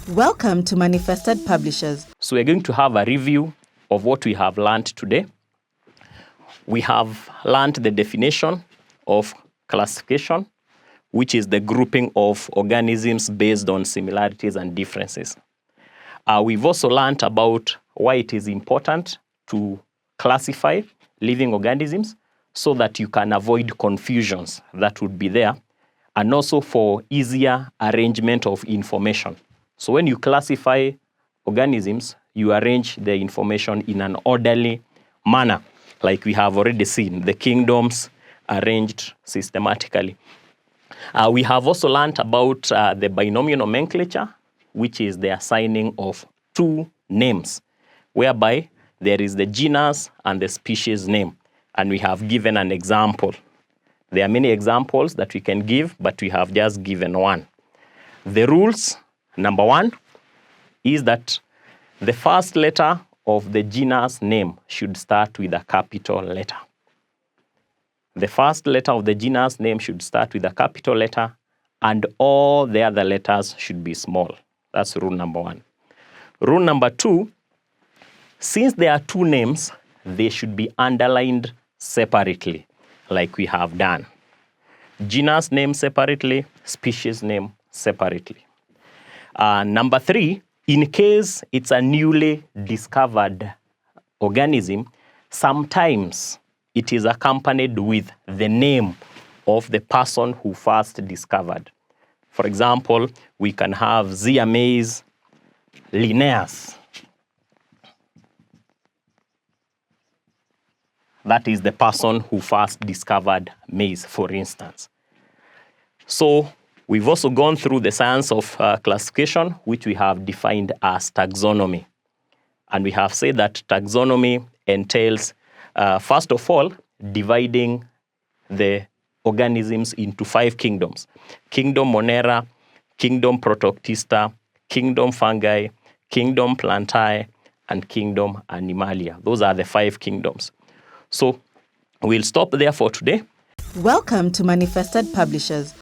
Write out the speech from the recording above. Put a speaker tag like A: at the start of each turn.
A: Welcome to Manifested Publishers.
B: So we're going to have a review of what we have learned today. We have learned the definition of classification, which is the grouping of organisms based on similarities and differences. We've also learned about why it is important to classify living organisms so that you can avoid confusions that would be there, and also for easier arrangement of information. So when you classify organisms, you arrange the information in an orderly manner, like we have already seen, the kingdoms arranged systematically. We have also learned about the binomial nomenclature, which is the assigning of two names, whereby there is the genus and the species name. And we have given an example. There are many examples that we can give, but we have just given one. The rules, number one, is that the first letter of the genus name should start with a capital letter. The first letter of the genus name should start with a capital letter, and all the other letters should be small. That's rule number one. Rule number two, since there are two names, they should be underlined separately, like we have done. Genus name separately, species name separately. Number three, in case it's a newly discovered organism, sometimes it is accompanied with the name of the person who first discovered. For example, we can have Ziamase Linnaeus. That is the person who first discovered maize, for instance. So we've also gone through the science of classification, which we have defined as taxonomy. And we have said that taxonomy entails, first of all, dividing the organisms into 5 kingdoms. Kingdom Monera, Kingdom Protista, Kingdom Fungi, Kingdom Plantae, and Kingdom Animalia. Those are the 5 kingdoms. So we'll stop there for today.
A: Welcome to Manifested Publishers.